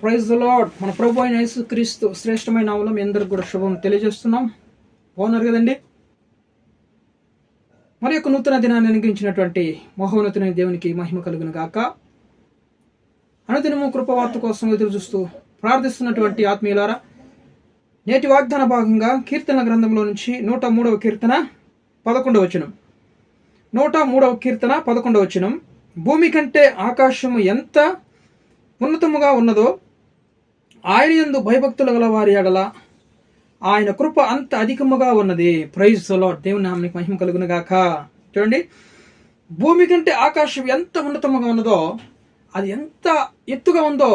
Praise the lord. మన ప్రభు అయిన యేసుక్రీస్తు శ్రేష్టమైన నామములో మీ అందరికి కూడా శుభం తెలియజేస్తున్నాం. బాగున్నారు కదండి. మరి యొక్క నూతన దినాన్ని అనుగ్రహించినటువంటి మహోన్నతుని దేవునికి మహిమ కలుగును గాక. అనుదినము కృపవార్త కోసం ఎదురు చూస్తూ ప్రార్థిస్తున్నటువంటి ఆత్మీయులారా, నేటి వాగ్దాన భాగంగా కీర్తన గ్రంథంలో నుంచి 103వ కీర్తన 11వ వచనం. 103వ కీర్తన 11వ వచనం. భూమి కంటే ఆకాశము ఎంత ఉన్నతముగా ఉన్నదో ఆయన యందు భయభక్తులు గల వారి ఎడల ఆయన కృప అంత అధికముగా ఉన్నది. Praise the Lord. దేవుని నామమునకు మహిమ కలుగును గాక. చూడండి, భూమి కంటే ఆకాశం ఎంత ఉన్నతముగా ఉన్నదో, అది ఎంత ఎత్తుగా ఉందో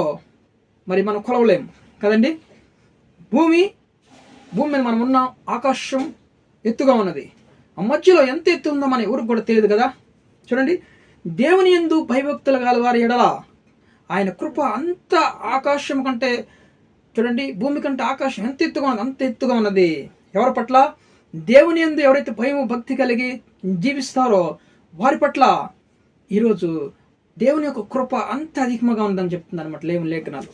మరి మనం కొలవలేము కదండి. భూమి మీద మనం ఉన్నాం, ఆకాశం ఎత్తుగా ఉన్నది. ఆ మధ్యలో ఎంత ఎత్తు ఉందో మన ఎవరికి కూడా తెలియదు కదా. చూడండి, దేవుని యందు భయభక్తులు గల వారి ఎడల ఆయన కృప అంత ఆకాశం కంటే, చూడండి, భూమి కంటే ఆకాశం ఎంత ఎత్తుగా ఉన్నది, అంత ఎత్తుగా ఉన్నది. ఎవరి పట్ల? దేవుని యందు ఎవరైతే భయం భక్తి కలిగి జీవిస్తారో వారి పట్ల ఈరోజు దేవుని యొక్క కృప అంత అధికంగా ఉందని చెప్తుంది అనమాట లేఖనాలు.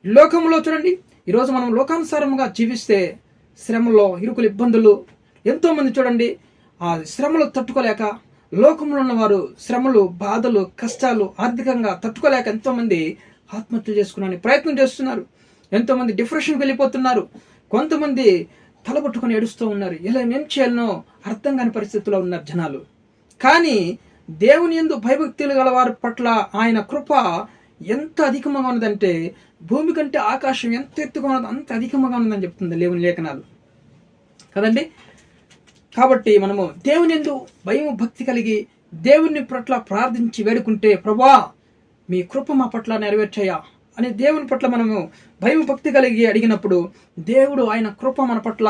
లోకంలో చూడండి, ఈరోజు మనం లోకానుసారంగా జీవిస్తే శ్రమలో ఇరుకులు ఇబ్బందులు ఎంతోమంది చూడండి, ఆ శ్రమలు తట్టుకోలేక, లోకంలో ఉన్నవారు శ్రమలు బాధలు కష్టాలు ఆర్థికంగా తట్టుకోలేక ఎంతోమంది ఆత్మహత్య చేసుకోవడానికి ప్రయత్నం చేస్తున్నారు. ఎంతోమంది డిప్రెషన్కి వెళ్ళిపోతున్నారు. కొంతమంది తలబట్టుకొని ఏడుస్తూ ఉన్నారు. ఇలా ఏం చేయాలనో అర్థం కాని పరిస్థితుల్లో ఉన్నారు జనాలు. కానీ దేవుని యందు భయభక్తులు గల వారి పట్ల ఆయన కృప ఎంత అధికంగా ఉన్నదంటే, భూమి కంటే ఆకాశం ఎంత ఎత్తుగా ఉన్నది అంత అధికంగా ఉన్నదని చెప్తుంది దేవుని లేఖనాలు కదండి. కాబట్టి మనము దేవుని యందు భయం భక్తి కలిగి దేవుని పట్ల ప్రార్థించి వేడుకుంటే, ప్రభా మీ కృప మా పట్ల నెరవేర్చయ్యా అని దేవుని పట్ల మనము భయం భక్తి కలిగి అడిగినప్పుడు దేవుడు ఆయన కృప మన పట్ల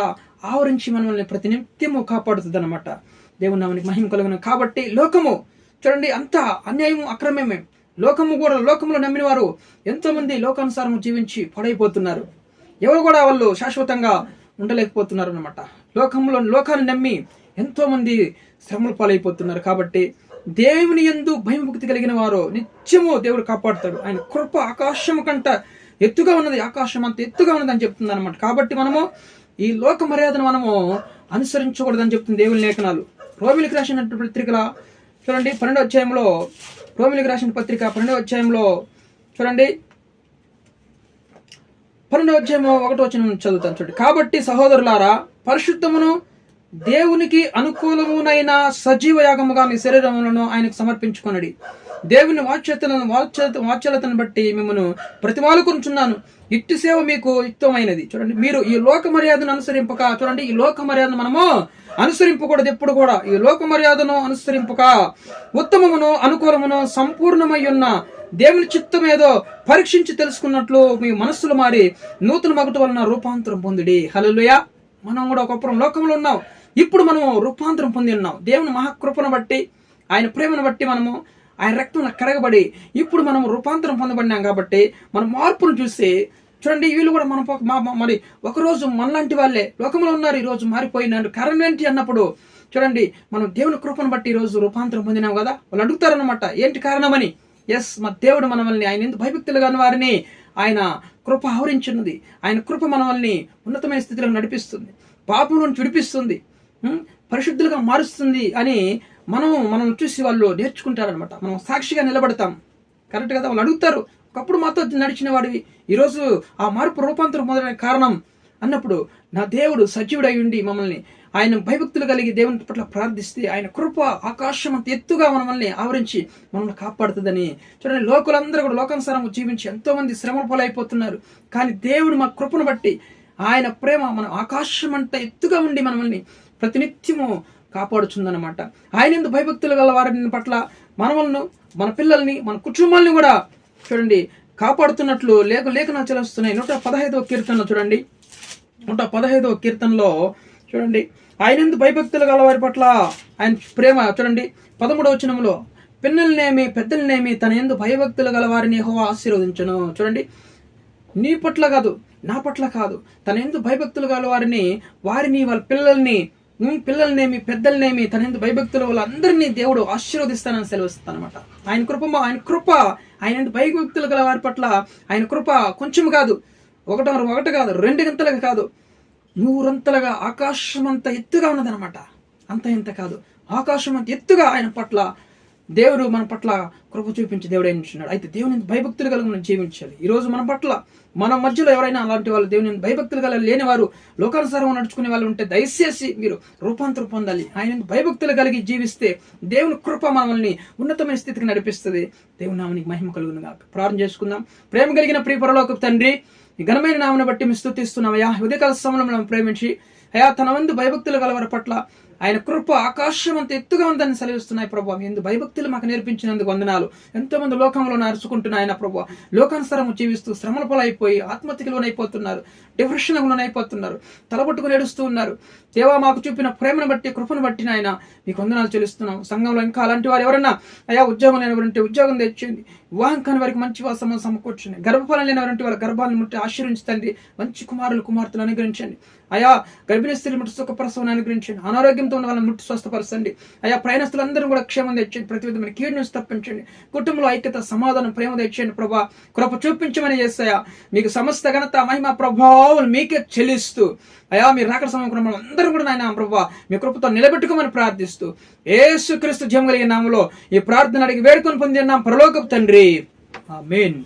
ఆవరించి మనల్ని ప్రతినిత్యము కాపాడుతుంది అనమాట. దేవుని నామమునకు మహిమ కలుగును. కాబట్టి లోకము చూడండి, అంత అన్యాయము అక్రమమే. లోకంలో నమ్మిన వారు ఎంతోమంది లోకానుసారం జీవించి పాడైపోతున్నారు. ఎవరు కూడా వాళ్ళు శాశ్వతంగా ఉండలేకపోతున్నారు అనమాట. లోకాన్ని నమ్మి ఎంతోమంది శ్రమలు పాలైపోతున్నారు. కాబట్టి దేవుని యందు భయభక్తి కలిగిన వారు నిత్యము దేవుడు కాపాడుతాడు. ఆయన కృప ఆకాశం కంట ఎత్తుగా ఉన్నది, ఆకాశం అంత ఎత్తుగా ఉన్నది అని చెప్తుంది అనమాట. కాబట్టి మనము ఈ లోక మర్యాదను మనము అనుసరించకూడదని చెప్తుంది దేవుని లేఖనాలు. రోమిలికి రాసిన పత్రికల చూడండి 12వ అధ్యాయంలో, రోమిలికి రాసిన పత్రిక 12వ అధ్యాయంలో చూడండి 12వ అధ్యాయంలో 1వ వచనం చదువుతాను చూడండి. కాబట్టి సహోదరులారా, పరిశుద్ధమును దేవునికి అనుకూలమునైన సజీవ యాగముగా మీ శరీరములను ఆయనకు సమర్పించుకొనడి. దేవుని వాత్సల్యతను బట్టి మిమ్మల్ని ప్రతిమాలుకొనుచున్నాను. ఇట్టి సేవ మీకు యుక్తమైనది. చూడండి, మీరు ఈ లోక మర్యాదను అనుసరింపక, చూడండి, ఈ లోక మర్యాదను మనము అనుసరింపకూడదు ఎప్పుడు కూడా. ఈ లోక మర్యాదను అనుసరింపక ఉత్తమమును అనుకూలమును సంపూర్ణమై ఉన్న దేవుని చిత్తం ఏదో పరీక్షించి తెలుసుకున్నట్లు మీ మనస్సులు మారి నూతన మగుట వలన రూపాంతరం పొందుడి. హల్లెలూయా. మనం కూడా ఒకప్పుడు లోకంలో ఉన్నాం, ఇప్పుడు మనము రూపాంతరం పొంది ఉన్నాం. దేవుని మహాకృపను బట్టి, ఆయన ప్రేమను బట్టి, మనము ఆయన రక్తంలో కడగబడి ఇప్పుడు మనం రూపాంతరం పొందబడినాం. కాబట్టి మన మార్పును చూసి చూడండి, వీళ్ళు కూడా మరి ఒకరోజు మనలాంటి వాళ్ళే లోకంలో ఉన్నారు, ఈరోజు మారిపోయినారు. కారణం ఏంటి అన్నప్పుడు చూడండి, మనం దేవుని కృపను బట్టి ఈరోజు రూపాంతరం పొందినాం కదా. వాళ్ళు అడుగుతారనమాట, ఏంటి కారణమని. ఎస్, మా దేవుడు మనల్ని ఆయన ఎందుకు భయభక్తులు కాని వారిని ఆయన కృప ఆవరించున్నది. ఆయన కృప మనల్ని ఉన్నతమైన స్థితిలో నడిపిస్తుంది, పాపం నుంచి విడిపిస్తుంది, పరిశుద్ధులుగా మారుస్తుంది అని మనం చూసి వాళ్ళు నేర్చుకుంటారనమాట. మనం సాక్షిగా నిలబడతాం. కరెక్ట్ కదా. వాళ్ళు అడుగుతారు, ఒకప్పుడు మాతో నడిచిన వాడివి ఈరోజు ఆ మార్పు రూపాంతరం పొందడానికి కారణం అన్నప్పుడు, నా దేవుడు సజీవుడై ఉండి మమ్మల్ని ఆయన భయభక్తులు కలిగి దేవుని పట్ల ప్రార్థిస్తే ఆయన కృప ఆకాశం అంత ఎత్తుగా మనల్ని ఆవరించి మనల్ని కాపాడుతుందని. చూడండి, లోకులందరూ కూడా లోకానుసారం జీవించి ఎంతోమంది శ్రమల పాలైపోతున్నారు. కానీ దేవుడు మా కృపను బట్టి ఆయన ప్రేమ మన ఆకాశం అంత ఎత్తుగా ఉండి మనల్ని ప్రతినిత్యము కాపాడుతుందన్నమాట. ఆయన ఎందుకు భయభక్తులు గల వారిని పట్ల మనల్ని, మన పిల్లల్ని, మన కుటుంబాలని కూడా చూడండి కాపాడుతున్నట్లు లేఖనాలు చెలుస్తున్నాయి. 115వ కీర్తనలో చూడండి, 115వ కీర్తనలో చూడండి, ఆయన ఎందుకు భయభక్తులు గల వారి పట్ల ఆయన ప్రేమ చూడండి 13వ వచనంలో, పిన్నలనేమి పెద్దలనేమి తన ఎందుకు భయభక్తులు గల వారిని యెహోవా ఆశీర్వదించును. చూడండి, నీ పట్ల కాదు, నా పట్ల కాదు, తన ఎందుకు భయభక్తులు గల వారిని వాళ్ళ పిల్లల్ని పిల్లలనేమి పెద్దలనేమి తన ఎందు భయభక్తుల వాళ్ళందరినీ దేవుడు ఆశీర్వదిస్తానని సెలవిస్తానమాట. ఆయన కృప ఆయన ఎందు భయభక్తులు గల వారి పట్ల ఆయన కృప కొంచెం కాదు, ఒకటి కాదు, 2 గంటలుగా కాదు, 100 అంతలుగా ఆకాశం అంత ఎత్తుగా ఉన్నదనమాట. అంత ఎంత కాదు, ఆకాశం అంత ఎత్తుగా ఆయన పట్ల దేవుడు మన పట్ల కృప చూపించి దేవుడు అయినాడు. అయితే దేవుని భయభక్తులు కలిగి మనం జీవించాలి. ఈరోజు మన మధ్యలో ఎవరైనా అలాంటి వాళ్ళు దేవుని భయభక్తులు కలిగి లేని వారు, లోకానుసారం నడుచుకునే వాళ్ళు ఉంటే దయచేసి మీరు రూపాంతరం పొందాలి. ఆయన భయభక్తులు కలిగి జీవిస్తే దేవుని కృప మనల్ని ఉన్నతమైన స్థితికి నడిపిస్తుంది. దేవుని నామానికి మహిమ కలుగును గాక. ప్రార్థన చేసుకుందాం. ప్రేమ కలిగిన ప్రియ పరలోకపు తండ్రి, ఈ ఘనమైన నామను బట్టి మేము స్తుతిస్తున్నామయ్యా. ఉదయకాల సమయంలో మనం ప్రేమించి అయ్యా తన వందు భయభక్తులు గలవారి పట్ల ఆయన కృప ఆకాశం అంత ఎత్తుగా ఉందని సెలవిస్తున్నాయి ప్రభావ. ఎందు భయభక్తులు మాకు నేర్పించినందుకు వందనాలు. ఎంతో మంది లోకంలో నడుచుకుంటున్న ఆయన ప్రభావ లోకానుసారము జీవిస్తూ శ్రమల పాలైపోయి ఆత్మహత్యకు లోనైపోతున్నారు, డిప్రెషన్కు లోనైపోతున్నారు, తలపట్టుకుని ఏడుస్తూ ఉన్నారు. దేవా మాకు చూపిన ప్రేమను బట్టి కృపను బట్టి ఆయన మీకు వందనాలు చెల్లిస్తున్నాం. సంఘంలో ఇంకా అలాంటి వారు ఎవరన్నా అయా ఉద్యోగం లేనివారంటే ఉద్యోగం తెచ్చింది, వివాహం కాని వారికి మంచి వాసము సమకూర్చండి, గర్భఫలం లేనివారంటే వాళ్ళ గర్భాలను ముట్టి ఆశీర్వించండి, మంచి కుమారులు అనుగ్రహించండి. అయా గర్భిణీ స్త్రీలు ముట్టి సుఖప్రసవం అనుగ్రహించండి, అనారోగ్యంతో ఉన్న వాళ్ళని ముట్టి స్వస్థపరచండి. అయా ప్రయాణస్తులందరూ కూడా క్షేమం తెచ్చండి, ప్రతి విధమైన కీడు నుంచి తప్పించండి, కుటుంబంలో ఐక్యత సమాధానం ప్రేమ తెచ్చండి ప్రభా. కృప చూపించమని చేస్తాయా మీకు సమస్త ఘనత మహిమ ప్రభావం మీకే చెల్లిస్తూ అయా మీరు రాకడ సమయం అందరూ కూడా నాయన ప్రభా మీ కృపతో నిలబెట్టుకోమని ప్రార్థిస్తూ యేసుక్రీస్తు జీవం కలిగిన నామములో ఈ ప్రార్థన అడిగి వేడుకొని పొందినాం పరలోకపు తండ్రి. ఆమేన్.